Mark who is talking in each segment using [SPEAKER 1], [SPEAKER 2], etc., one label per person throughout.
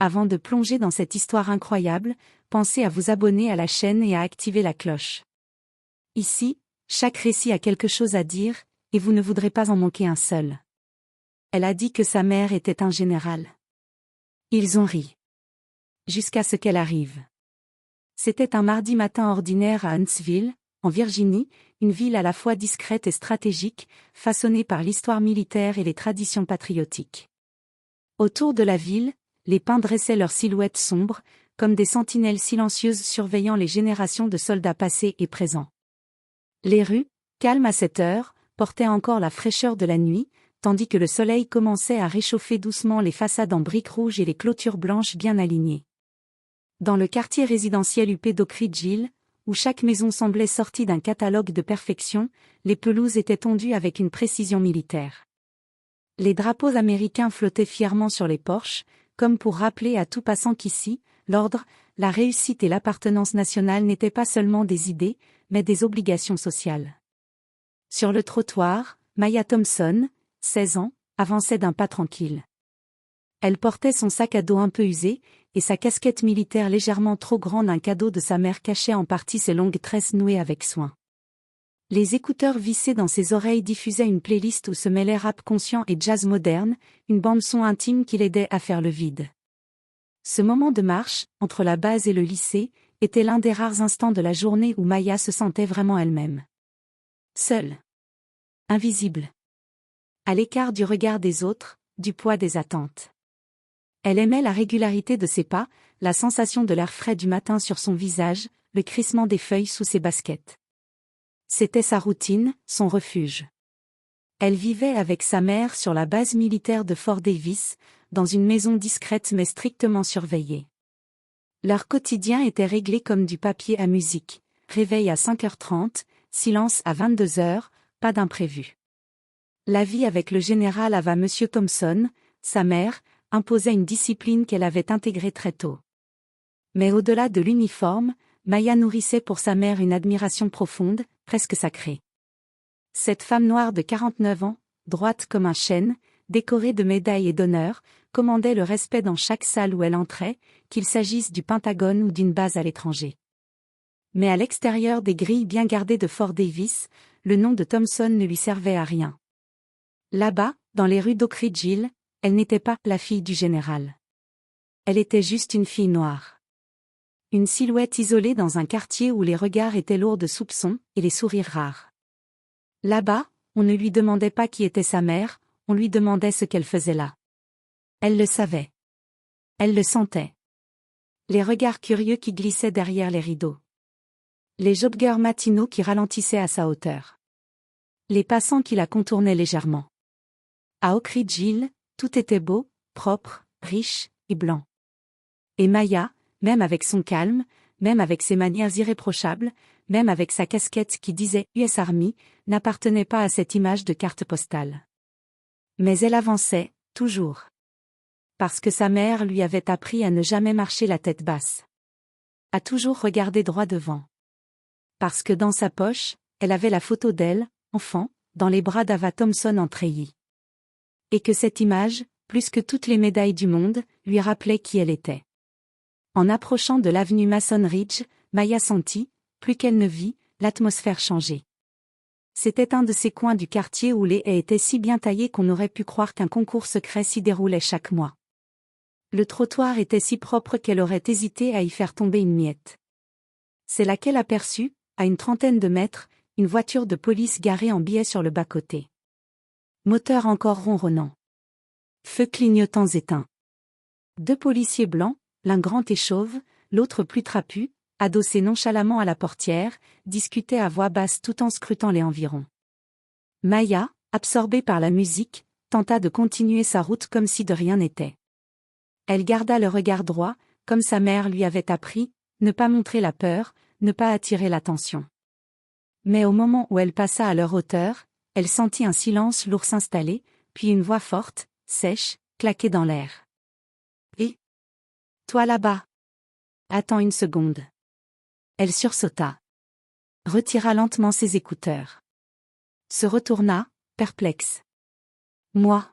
[SPEAKER 1] Avant de plonger dans cette histoire incroyable, pensez à vous abonner à la chaîne et à activer la cloche. Ici, chaque récit a quelque chose à dire, et vous ne voudrez pas en manquer un seul. Elle a dit que sa mère était un général. Ils ont ri. Jusqu'à ce qu'elle arrive. C'était un mardi matin ordinaire à Huntsville, en Virginie, une ville à la fois discrète et stratégique, façonnée par l'histoire militaire et les traditions patriotiques. Autour de la ville, les pins dressaient leurs silhouettes sombres, comme des sentinelles silencieuses surveillant les générations de soldats passés et présents. Les rues, calmes à cette heure, portaient encore la fraîcheur de la nuit, tandis que le soleil commençait à réchauffer doucement les façades en briques rouges et les clôtures blanches bien alignées. Dans le quartier résidentiel huppé d'Oak Ridge Hill, où chaque maison semblait sortie d'un catalogue de perfection, les pelouses étaient tondues avec une précision militaire. Les drapeaux américains flottaient fièrement sur les porches, comme pour rappeler à tout passant qu'ici, l'ordre, la réussite et l'appartenance nationale n'étaient pas seulement des idées, mais des obligations sociales. Sur le trottoir, Maya Thompson, 16 ans, avançait d'un pas tranquille. Elle portait son sac à dos un peu usé, et sa casquette militaire légèrement trop grande, un cadeau de sa mère cachait en partie ses longues tresses nouées avec soin. Les écouteurs vissés dans ses oreilles diffusaient une playlist où se mêlaient rap conscient et jazz moderne, une bande-son intime qui l'aidait à faire le vide. Ce moment de marche, entre la base et le lycée, était l'un des rares instants de la journée où Maya se sentait vraiment elle-même. Seule. Invisible. À l'écart du regard des autres, du poids des attentes. Elle aimait la régularité de ses pas, la sensation de l'air frais du matin sur son visage, le crissement des feuilles sous ses baskets. C'était sa routine, son refuge. Elle vivait avec sa mère sur la base militaire de Fort Davis, dans une maison discrète mais strictement surveillée. Leur quotidien était réglé comme du papier à musique, réveil à 5h30, silence à 22h, pas d'imprévu. La vie avec le général Ava M. Thompson, sa mère, imposait une discipline qu'elle avait intégrée très tôt. Mais au-delà de l'uniforme, Maya nourrissait pour sa mère une admiration profonde, presque sacrée. Cette femme noire de 49 ans, droite comme un chêne, décorée de médailles et d'honneurs, commandait le respect dans chaque salle où elle entrait, qu'il s'agisse du Pentagone ou d'une base à l'étranger. Mais à l'extérieur des grilles bien gardées de Fort Davis, le nom de Thompson ne lui servait à rien. Là-bas, dans les rues d'Oak Ridge Hill, elle n'était pas la fille du général. Elle était juste une fille noire. Une silhouette isolée dans un quartier où les regards étaient lourds de soupçons et les sourires rares. Là-bas, on ne lui demandait pas qui était sa mère, on lui demandait ce qu'elle faisait là. Elle le savait. Elle le sentait. Les regards curieux qui glissaient derrière les rideaux. Les joggeurs matinaux qui ralentissaient à sa hauteur. Les passants qui la contournaient légèrement. À Oak Ridge Hill, tout était beau, propre, riche et blanc. Et Maya, même avec son calme, même avec ses manières irréprochables, même avec sa casquette qui disait US Army, n'appartenait pas à cette image de carte postale. Mais elle avançait, toujours. Parce que sa mère lui avait appris à ne jamais marcher la tête basse. À toujours regarder droit devant. Parce que dans sa poche, elle avait la photo d'elle, enfant, dans les bras d'Ava Thompson en treillis. Et que cette image, plus que toutes les médailles du monde, lui rappelait qui elle était. En approchant de l'avenue Mason Ridge, Maya sentit, plus qu'elle ne vit, l'atmosphère changer. C'était un de ces coins du quartier où les haies étaient si bien taillées qu'on aurait pu croire qu'un concours secret s'y déroulait chaque mois. Le trottoir était si propre qu'elle aurait hésité à y faire tomber une miette. C'est là qu'elle aperçut, à une trentaine de mètres, une voiture de police garée en biais sur le bas-côté. Moteur encore ronronnant. Feux clignotants éteints. 2 policiers blancs, l'un grand et chauve, l'autre plus trapu, adossés nonchalamment à la portière, discutaient à voix basse tout en scrutant les environs. Maya, absorbée par la musique, tenta de continuer sa route comme si de rien n'était. Elle garda le regard droit, comme sa mère lui avait appris, ne pas montrer la peur, ne pas attirer l'attention. Mais au moment où elle passa à leur hauteur, elle sentit un silence lourd s'installer, puis une voix forte, sèche, claquer dans l'air. « Et toi là-bas. Attends une seconde. » Elle sursauta. Retira lentement ses écouteurs. Se retourna, perplexe. « Moi. »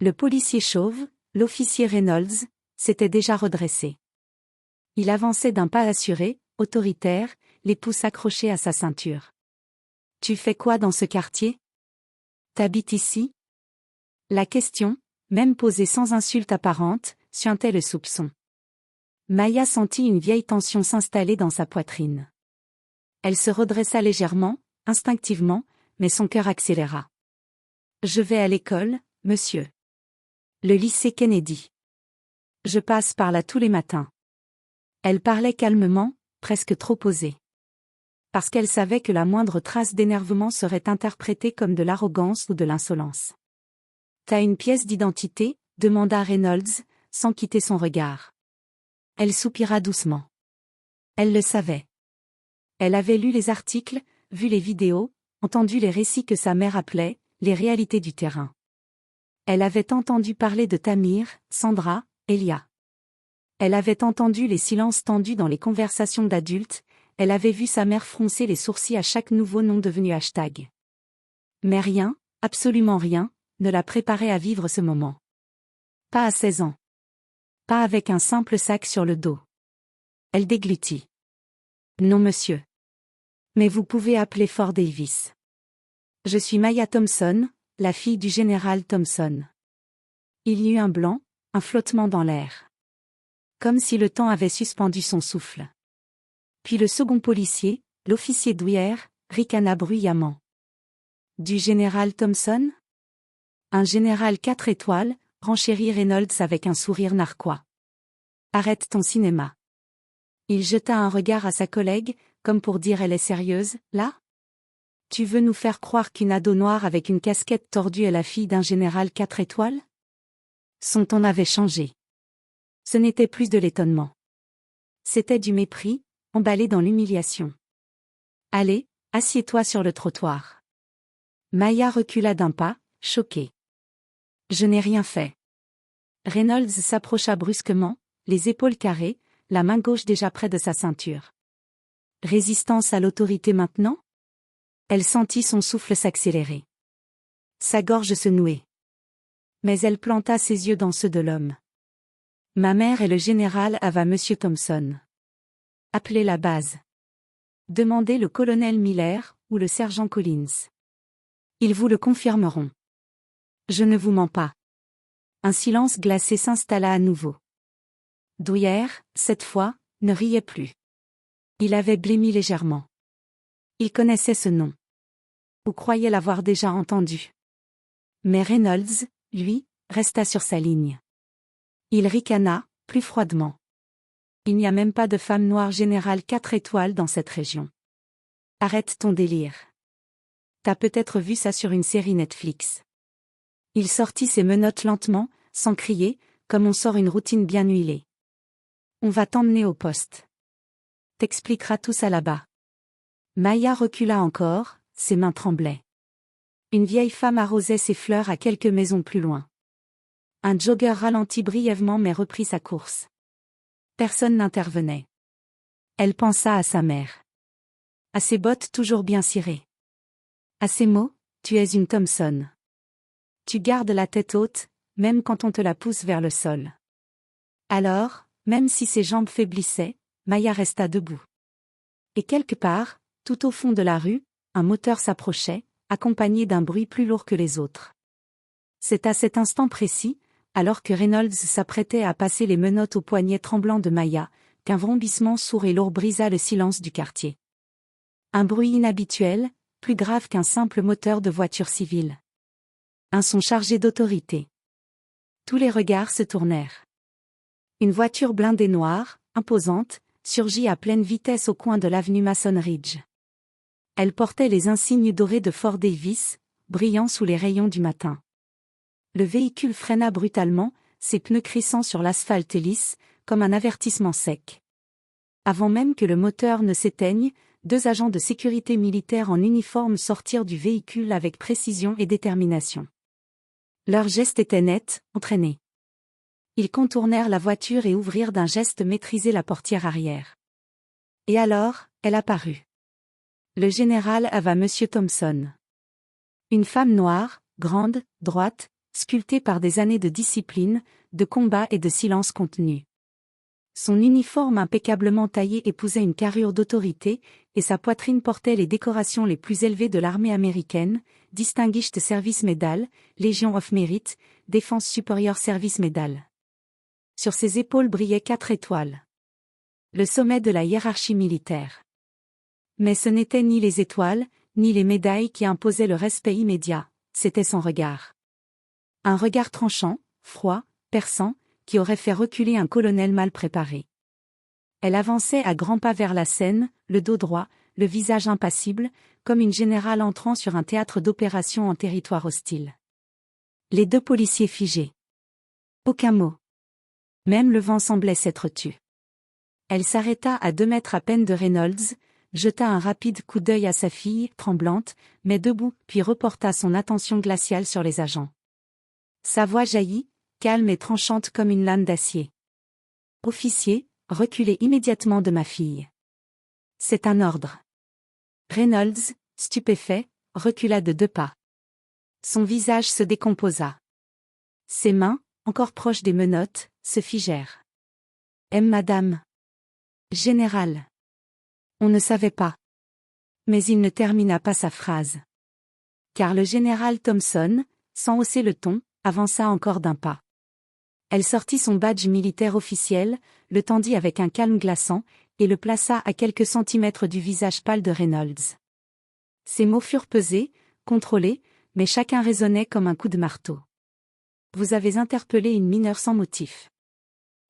[SPEAKER 1] Le policier chauve, l'officier Reynolds, s'était déjà redressé. Il avançait d'un pas assuré, autoritaire, les pouces accrochés à sa ceinture. « Tu fais quoi dans ce quartier? T'habites ici ?» La question, même posée sans insulte apparente, suintait le soupçon. Maya sentit une vieille tension s'installer dans sa poitrine. Elle se redressa légèrement, instinctivement, mais son cœur accéléra. « Je vais à l'école, monsieur. Le lycée Kennedy. Je passe par là tous les matins. » Elle parlait calmement, presque trop posée. Parce qu'elle savait que la moindre trace d'énervement serait interprétée comme de l'arrogance ou de l'insolence. « T'as une pièce d'identité ? » demanda Reynolds, sans quitter son regard. Elle soupira doucement. Elle le savait. Elle avait lu les articles, vu les vidéos, entendu les récits que sa mère appelait « les réalités du terrain ». Elle avait entendu parler de Tamir, Sandra, Elia. Elle avait entendu les silences tendus dans les conversations d'adultes, elle avait vu sa mère froncer les sourcils à chaque nouveau nom devenu hashtag. Mais rien, absolument rien, ne la préparait à vivre ce moment. Pas à 16 ans. Pas avec un simple sac sur le dos. Elle déglutit. Non monsieur. Mais vous pouvez appeler Fort Davis. Je suis Maya Thompson, la fille du général Thompson. Il y eut un blanc, un flottement dans l'air. Comme si le temps avait suspendu son souffle. Puis le second policier, l'officier Dwyer, ricana bruyamment. Du général Thompson? Un général 4 étoiles, renchérit Reynolds avec un sourire narquois. Arrête ton cinéma. Il jeta un regard à sa collègue, comme pour dire elle est sérieuse, là? Tu veux nous faire croire qu'une ado noire avec une casquette tordue est la fille d'un général 4 étoiles? Son ton avait changé. Ce n'était plus de l'étonnement. C'était du mépris, emballé dans l'humiliation. Allez, assieds-toi sur le trottoir. Maya recula d'un pas, choquée. Je n'ai rien fait. Reynolds s'approcha brusquement, les épaules carrées, la main gauche déjà près de sa ceinture. Résistance à l'autorité maintenant? Elle sentit son souffle s'accélérer. Sa gorge se nouait. Mais elle planta ses yeux dans ceux de l'homme. Ma mère et le général ava Monsieur Thompson. Appelez la base. Demandez le colonel Miller ou le sergent Collins. Ils vous le confirmeront. Je ne vous mens pas. Un silence glacé s'installa à nouveau. Dwyer, cette fois, ne riait plus. Il avait blêmi légèrement. Il connaissait ce nom. Ou croyait l'avoir déjà entendu. Mais Reynolds, lui, resta sur sa ligne. Il ricana, plus froidement. Il n'y a même pas de femme noire générale 4 étoiles dans cette région. Arrête ton délire. T'as peut-être vu ça sur une série Netflix. Il sortit ses menottes lentement, sans crier, comme on sort une routine bien huilée. On va t'emmener au poste. T'expliqueras tout ça là-bas. Maya recula encore, ses mains tremblaient. Une vieille femme arrosait ses fleurs à quelques maisons plus loin. Un jogger ralentit brièvement mais reprit sa course. Personne n'intervenait. Elle pensa à sa mère. À ses bottes toujours bien cirées. À ces mots, tu es une Thompson. Tu gardes la tête haute, même quand on te la pousse vers le sol. Alors, même si ses jambes faiblissaient, Maya resta debout. Et quelque part, tout au fond de la rue, un moteur s'approchait, accompagné d'un bruit plus lourd que les autres. C'est à cet instant précis, alors que Reynolds s'apprêtait à passer les menottes aux poignets tremblants de Maya, qu'un vrombissement sourd et lourd brisa le silence du quartier. Un bruit inhabituel, plus grave qu'un simple moteur de voiture civile. Un son chargé d'autorité. Tous les regards se tournèrent. Une voiture blindée noire, imposante, surgit à pleine vitesse au coin de l'avenue Mason Ridge. Elle portait les insignes dorés de Fort Davis, brillant sous les rayons du matin. Le véhicule freina brutalement, ses pneus crissant sur l'asphalte lisse, comme un avertissement sec. Avant même que le moteur ne s'éteigne, 2 agents de sécurité militaire en uniforme sortirent du véhicule avec précision et détermination. Leur geste était net, entraîné. Ils contournèrent la voiture et ouvrirent d'un geste maîtrisé la portière arrière. Et alors, elle apparut. Le général ava Monsieur Thompson. Une femme noire, grande, droite, sculptée par des années de discipline, de combat et de silence contenu. Son uniforme impeccablement taillé épousait une carrure d'autorité, et sa poitrine portait les décorations les plus élevées de l'armée américaine, Distinguished Service Medal, Legion of Merit, Defense Superior Service Medal. Sur ses épaules brillaient 4 étoiles. Le sommet de la hiérarchie militaire. Mais ce n'étaient ni les étoiles, ni les médailles qui imposaient le respect immédiat, c'était son regard. Un regard tranchant, froid, perçant, qui aurait fait reculer un colonel mal préparé. Elle avançait à grands pas vers la scène, le dos droit, le visage impassible, comme une générale entrant sur un théâtre d'opération en territoire hostile. Les 2 policiers figés. Aucun mot. Même le vent semblait s'être tu. Elle s'arrêta à 2 mètres à peine de Reynolds, jeta un rapide coup d'œil à sa fille, tremblante, mais debout, puis reporta son attention glaciale sur les agents. Sa voix jaillit, calme et tranchante comme une lame d'acier. « Officier, reculez immédiatement de ma fille. C'est un ordre. » Reynolds, stupéfait, recula de 2 pas. Son visage se décomposa. Ses mains, encore proches des menottes, se figèrent. « Madame. Général. » On ne savait pas. Mais il ne termina pas sa phrase. Car le général Thompson, sans hausser le ton, avança encore d'1 pas. Elle sortit son badge militaire officiel, le tendit avec un calme glaçant, et le plaça à quelques centimètres du visage pâle de Reynolds. Ses mots furent pesés, contrôlés, mais chacun résonnait comme un coup de marteau. Vous avez interpellé une mineure sans motif.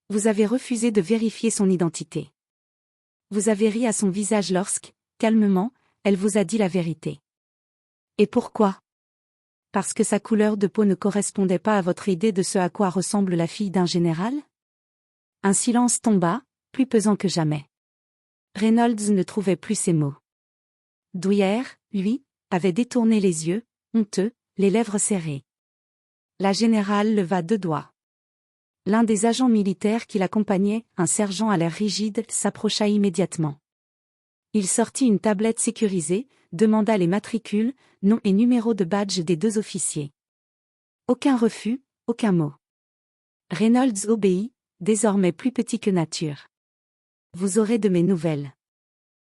[SPEAKER 1] Vous avez refusé de vérifier son identité. Vous avez ri à son visage lorsque, calmement, elle vous a dit la vérité. Et pourquoi ? Parce que sa couleur de peau ne correspondait pas à votre idée de ce à quoi ressemble la fille d'un général ? Un silence tomba, plus pesant que jamais. Reynolds ne trouvait plus ses mots. Dwyer, lui, avait détourné les yeux, honteux, les lèvres serrées. La générale leva 2 doigts. L'un des agents militaires qui l'accompagnait, un sergent à l'air rigide, s'approcha immédiatement. Il sortit une tablette sécurisée, demanda les matricules, noms et numéros de badge des 2 officiers. Aucun refus, aucun mot. Reynolds obéit, désormais plus petit que nature. Vous aurez de mes nouvelles.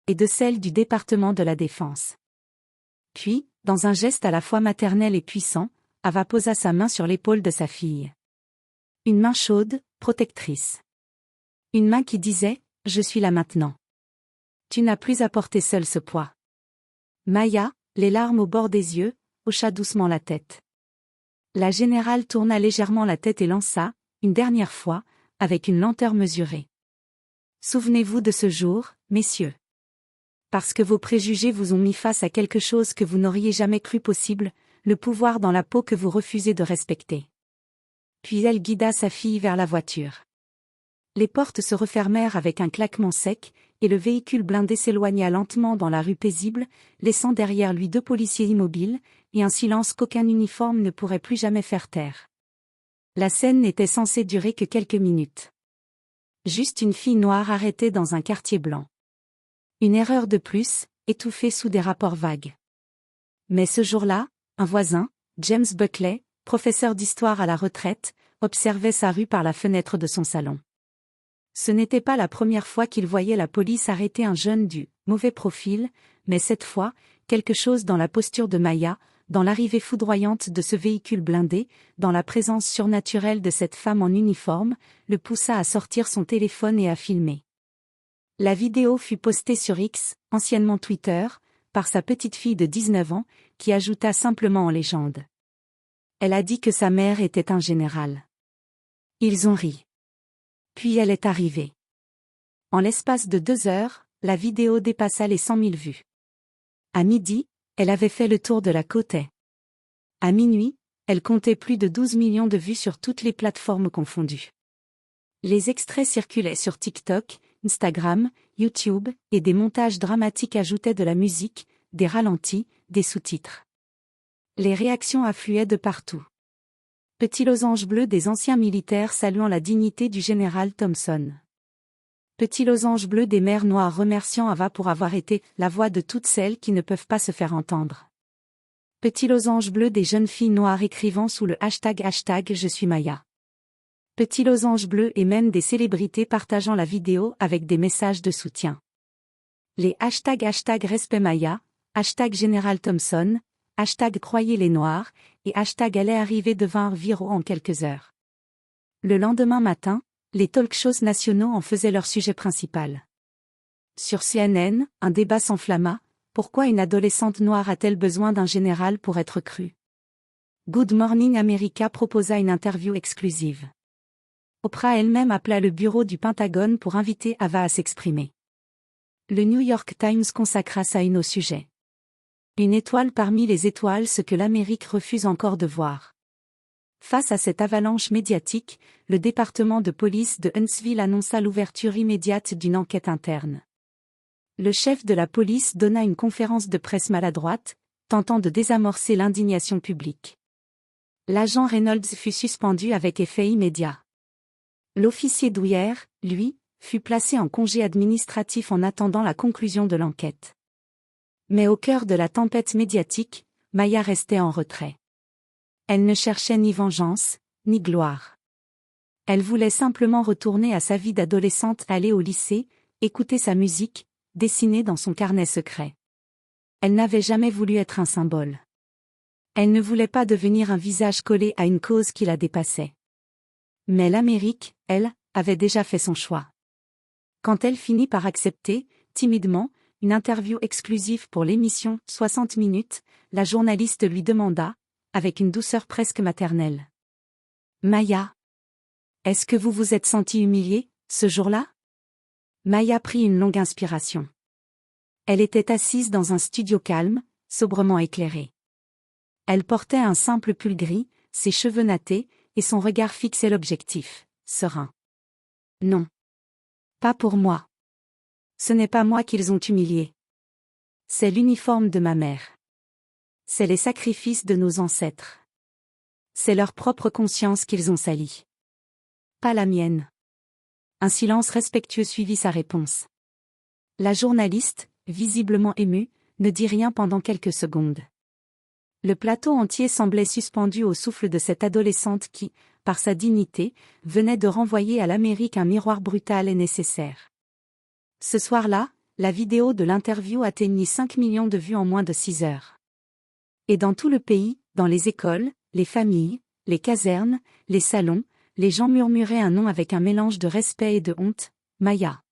[SPEAKER 1] Et de celles du département de la Défense. Puis, dans un geste à la fois maternel et puissant, Ava posa sa main sur l'épaule de sa fille. Une main chaude, protectrice. Une main qui disait « Je suis là maintenant. Tu n'as plus à porter seule ce poids. » Maya, les larmes au bord des yeux, hocha doucement la tête. La générale tourna légèrement la tête et lança, une dernière fois, avec une lenteur mesurée. Souvenez-vous de ce jour, messieurs. Parce que vos préjugés vous ont mis face à quelque chose que vous n'auriez jamais cru possible, le pouvoir dans la peau que vous refusez de respecter. Puis elle guida sa fille vers la voiture. Les portes se refermèrent avec un claquement sec, et le véhicule blindé s'éloigna lentement dans la rue paisible, laissant derrière lui 2 policiers immobiles, et un silence qu'aucun uniforme ne pourrait plus jamais faire taire. La scène n'était censée durer que quelques minutes. Juste une fille noire arrêtée dans un quartier blanc. Une erreur de plus, étouffée sous des rapports vagues. Mais ce jour-là, un voisin, James Buckley, professeur d'histoire à la retraite, observait sa rue par la fenêtre de son salon. Ce n'était pas la première fois qu'il voyait la police arrêter un jeune du mauvais profil, mais cette fois, quelque chose dans la posture de Maya, dans l'arrivée foudroyante de ce véhicule blindé, dans la présence surnaturelle de cette femme en uniforme, le poussa à sortir son téléphone et à filmer. La vidéo fut postée sur X, anciennement Twitter, par sa petite fille de 19 ans, qui ajouta simplement en légende. Elle a dit que sa mère était un général. Ils ont ri. Puis elle est arrivée. En l'espace de 2 heures, la vidéo dépassa les 100 000 vues. À midi, elle avait fait le tour de la côte est. À minuit, elle comptait plus de 12 millions de vues sur toutes les plateformes confondues. Les extraits circulaient sur TikTok, Instagram, YouTube, et des montages dramatiques ajoutaient de la musique, des ralentis, des sous-titres. Les réactions affluaient de partout. Petit losange bleu des anciens militaires saluant la dignité du général Thompson. Petit losange bleu des mères noires remerciant Ava pour avoir été la voix de toutes celles qui ne peuvent pas se faire entendre. Petit losange bleu des jeunes filles noires écrivant sous le hashtag Je suis Maya. Petits losanges bleus et même des célébrités partageant la vidéo avec des messages de soutien. Les hashtag Respect Maya, hashtag Général Thompson, hashtag Croyez les Noirs et hashtag Elle est arrivée devinrent viraux en quelques heures. Le lendemain matin, les talk-shows nationaux en faisaient leur sujet principal. Sur CNN, un débat s'enflamma. Pourquoi une adolescente noire a-t-elle besoin d'un général pour être crue? Good Morning America proposa une interview exclusive. Oprah elle-même appela le bureau du Pentagone pour inviter Ava à s'exprimer. Le New York Times consacra sa une au sujet. Une étoile parmi les étoiles, ce que l'Amérique refuse encore de voir. Face à cette avalanche médiatique, le département de police de Huntsville annonça l'ouverture immédiate d'une enquête interne. Le chef de la police donna une conférence de presse maladroite, tentant de désamorcer l'indignation publique. L'agent Reynolds fut suspendu avec effet immédiat. L'officier Douillère, lui, fut placé en congé administratif en attendant la conclusion de l'enquête. Mais au cœur de la tempête médiatique, Maya restait en retrait. Elle ne cherchait ni vengeance, ni gloire. Elle voulait simplement retourner à sa vie d'adolescente, aller au lycée, écouter sa musique, dessiner dans son carnet secret. Elle n'avait jamais voulu être un symbole. Elle ne voulait pas devenir un visage collé à une cause qui la dépassait. Mais l'Amérique, elle, avait déjà fait son choix. Quand elle finit par accepter, timidement, une interview exclusive pour l'émission 60 minutes, la journaliste lui demanda, avec une douceur presque maternelle. « Maya, est-ce que vous vous êtes sentie humiliée, ce jour-là » Maya prit une longue inspiration. Elle était assise dans un studio calme, sobrement éclairé. Elle portait un simple pull gris, ses cheveux nattés, et son regard fixait l'objectif, serein. « Non. Pas pour moi. Ce n'est pas moi qu'ils ont humilié. C'est l'uniforme de ma mère. C'est les sacrifices de nos ancêtres. C'est leur propre conscience qu'ils ont salie. Pas la mienne. » Un silence respectueux suivit sa réponse. La journaliste, visiblement émue, ne dit rien pendant quelques secondes. Le plateau entier semblait suspendu au souffle de cette adolescente qui, par sa dignité, venait de renvoyer à l'Amérique un miroir brutal et nécessaire. Ce soir-là, la vidéo de l'interview atteignit 5 millions de vues en moins de 6 heures. Et dans tout le pays, dans les écoles, les familles, les casernes, les salons, les gens murmuraient un nom avec un mélange de respect et de honte, Maya.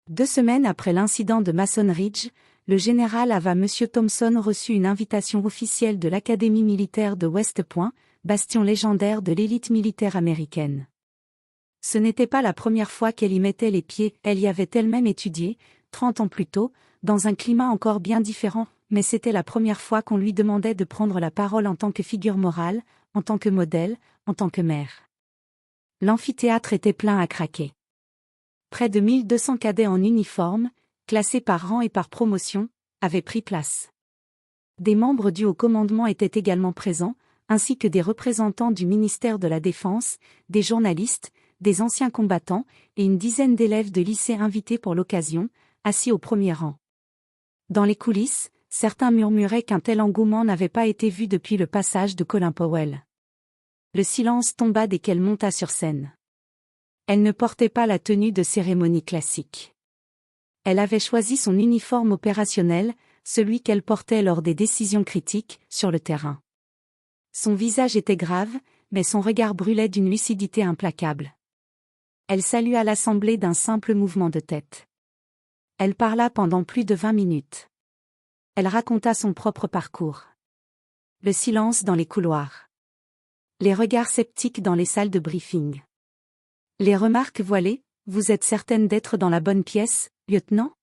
[SPEAKER 1] 2 semaines après l'incident de Mason Ridge, le général Ava M. Thompson reçut une invitation officielle de l'Académie militaire de West Point, bastion légendaire de l'élite militaire américaine. Ce n'était pas la première fois qu'elle y mettait les pieds, elle y avait elle-même étudié, 30 ans plus tôt, dans un climat encore bien différent, mais c'était la première fois qu'on lui demandait de prendre la parole en tant que figure morale, en tant que modèle, en tant que mère. L'amphithéâtre était plein à craquer. Près de 1200 cadets en uniforme, classés par rang et par promotion, avaient pris place. Des membres du haut commandement étaient également présents, ainsi que des représentants du ministère de la Défense, des journalistes, des anciens combattants, et une dizaine d'élèves de lycée invités pour l'occasion, assis au premier rang. Dans les coulisses, certains murmuraient qu'un tel engouement n'avait pas été vu depuis le passage de Colin Powell. Le silence tomba dès qu'elle monta sur scène. Elle ne portait pas la tenue de cérémonie classique. Elle avait choisi son uniforme opérationnel, celui qu'elle portait lors des décisions critiques, sur le terrain. Son visage était grave, mais son regard brûlait d'une lucidité implacable. Elle salua l'assemblée d'un simple mouvement de tête. Elle parla pendant plus de 20 minutes. Elle raconta son propre parcours. Le silence dans les couloirs. Les regards sceptiques dans les salles de briefing. Les remarques voilées, « Vous êtes certaine d'être dans la bonne pièce, lieutenant ?»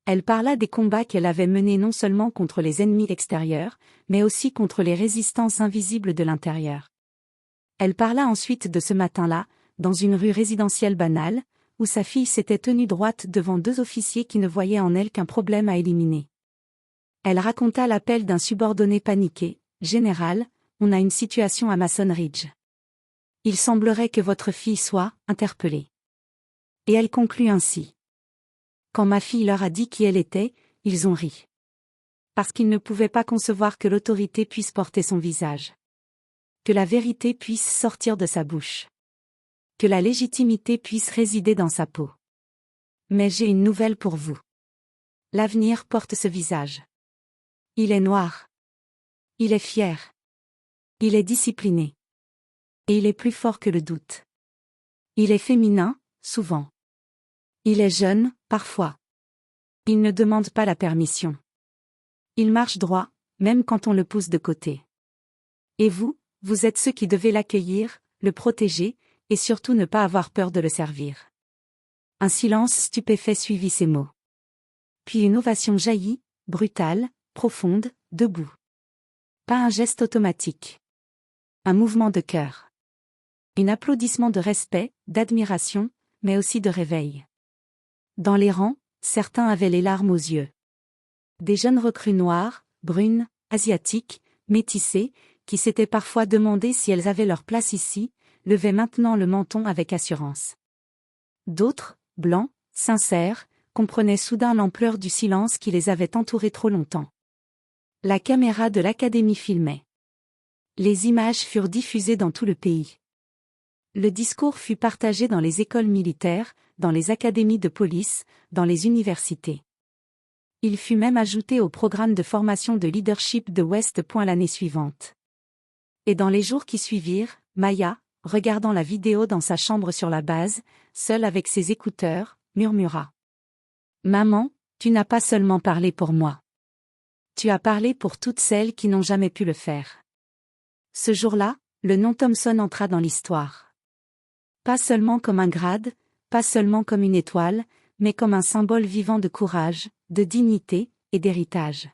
[SPEAKER 1] Elle parla des combats qu'elle avait menés non seulement contre les ennemis extérieurs, mais aussi contre les résistances invisibles de l'intérieur. Elle parla ensuite de ce matin-là, dans une rue résidentielle banale, où sa fille s'était tenue droite devant 2 officiers qui ne voyaient en elle qu'un problème à éliminer. Elle raconta l'appel d'un subordonné paniqué, « Général, on a une situation à Mason Ridge. Il semblerait que votre fille soit interpellée. » Et elle conclut ainsi. Quand ma fille leur a dit qui elle était, ils ont ri. Parce qu'ils ne pouvaient pas concevoir que l'autorité puisse porter son visage. Que la vérité puisse sortir de sa bouche. Que la légitimité puisse résider dans sa peau. Mais j'ai une nouvelle pour vous. L'avenir porte ce visage. Il est noir. Il est fier. Il est discipliné. Et il est plus fort que le doute. Il est féminin, souvent. Il est jeune, parfois. Il ne demande pas la permission. Il marche droit, même quand on le pousse de côté. Et vous, vous êtes ceux qui devez l'accueillir, le protéger, et surtout ne pas avoir peur de le servir. Un silence stupéfait suivit ces mots. Puis une ovation jaillit, brutale, profonde, debout. Pas un geste automatique. Un mouvement de cœur. Un applaudissement de respect, d'admiration, mais aussi de réveil. Dans les rangs, certains avaient les larmes aux yeux. Des jeunes recrues noires, brunes, asiatiques, métissées, qui s'étaient parfois demandé si elles avaient leur place ici, levaient maintenant le menton avec assurance. D'autres, blancs, sincères, comprenaient soudain l'ampleur du silence qui les avait entourés trop longtemps. La caméra de l'académie filmait. Les images furent diffusées dans tout le pays. Le discours fut partagé dans les écoles militaires, dans les académies de police, dans les universités. Il fut même ajouté au programme de formation de leadership de West Point l'année suivante. Et dans les jours qui suivirent, Maya, regardant la vidéo dans sa chambre sur la base, seule avec ses écouteurs, murmura. « Maman, tu n'as pas seulement parlé pour moi. Tu as parlé pour toutes celles qui n'ont jamais pu le faire. » Ce jour-là, le nom Thompson entra dans l'histoire. Pas seulement comme un grade, pas seulement comme une étoile, mais comme un symbole vivant de courage, de dignité et d'héritage.